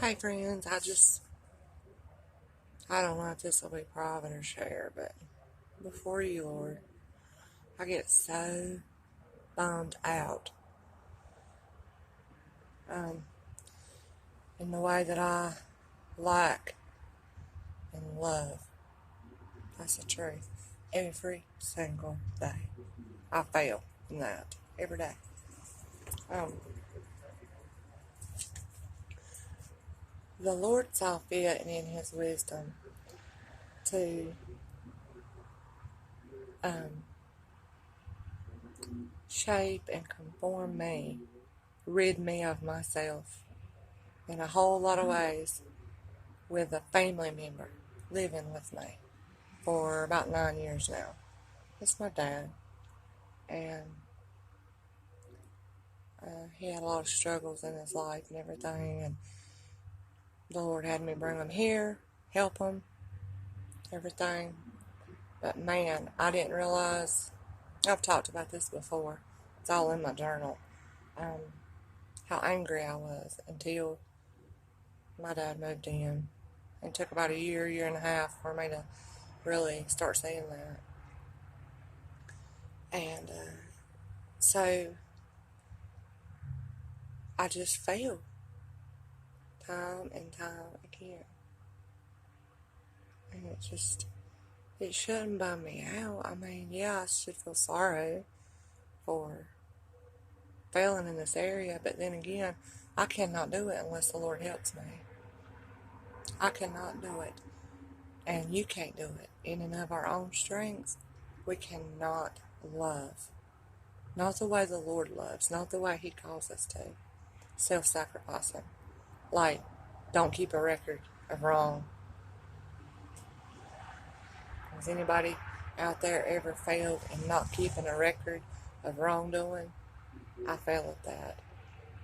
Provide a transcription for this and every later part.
Hey friends, I don't know if this will be private or share, but before you, Lord, I get so bummed out um, in the way that I like and love. That's the truth. Every single day. I fail in that every day. Um, the Lord saw fit and in His wisdom to um, shape and conform me, rid me of myself in a whole lot of ways with a family member living with me for about 9 years now. It's my dad, and he had a lot of struggles in his life and everything, and the Lord had me bring him here, help him, everything. But man, I didn't realize, I've talked about this before, it's all in my journal, how angry I was until my dad moved in. It took about a year and a half for me to really start seeing that. And so I just failed time and time again. And it shouldn't bum me out. I mean, yeah, I should feel sorry for failing in this area, but then again, I cannot do it unless the Lord helps me. I cannot do it. And you can't do it. In and of our own strengths, we cannot love. Not the way the Lord loves, not the way He calls us to. Self-sacrificing. Like, don't keep a record of wrong. Has anybody out there ever failed in not keeping a record of wrongdoing? I fail at that.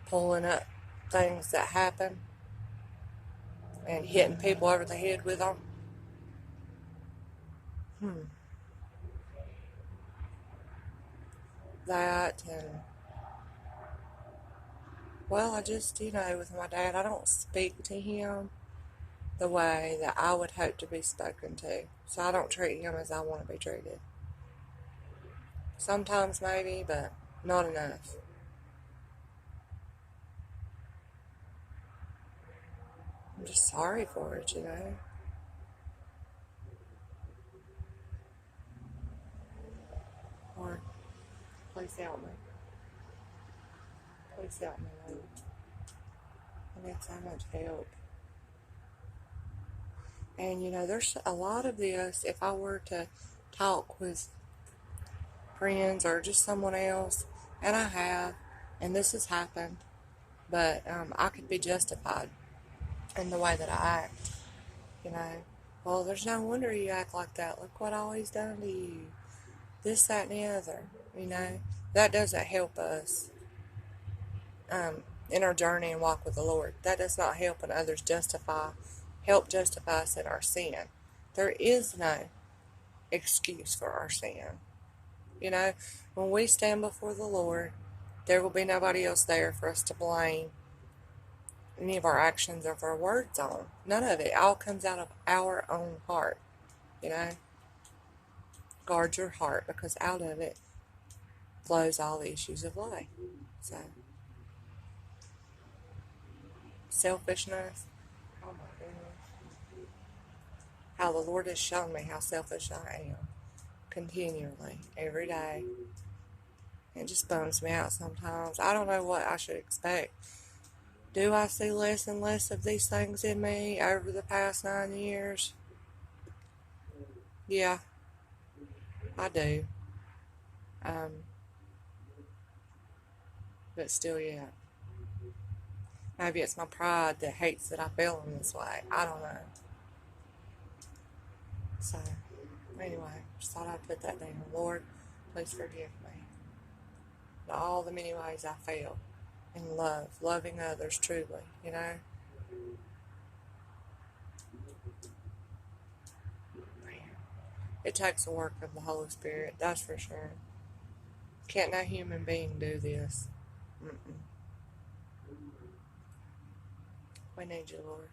Pulling up things that happen and hitting people over the head with them. That and, well, I just, with my dad, I don't speak to him the way that I would hope to be spoken to. So I don't treat him as I want to be treated. Sometimes maybe, but not enough. I'm just sorry for it. Lord, please help me. Please help me, Lord. I need so much help. And there's a lot of this, if I were to talk with friends or just someone else, and I have, and this has happened, but I could be justified in the way that I act, you know. Well, there's no wonder you act like that. Look what all He's done to you. This, that, and the other. That doesn't help us in our journey and walk with the Lord. That does not help when others help justify us in our sin. There is no excuse for our sin. When we stand before the Lord, there will be nobody else there for us to blame any of our actions or of our words on. None of it. All comes out of our own heart. You know, guard your heart, because out of it flows all the issues of life. So, selfishness. Oh my goodness. How the Lord has shown me how selfish I am continually, every day. It just bums me out sometimes. I don't know what I should expect. Do I see less and less of these things in me over the past 9 years? Yeah, I do. Um, but still, yeah. Maybe it's my pride that hates that I feel in this way. I don't know. So, anyway, just thought I'd put that down. Lord, please forgive me. In all the many ways I fail in loving others truly. It takes the work of the Holy Spirit, that's for sure. Can't no human being do this. Mm-mm. We need you, Lord.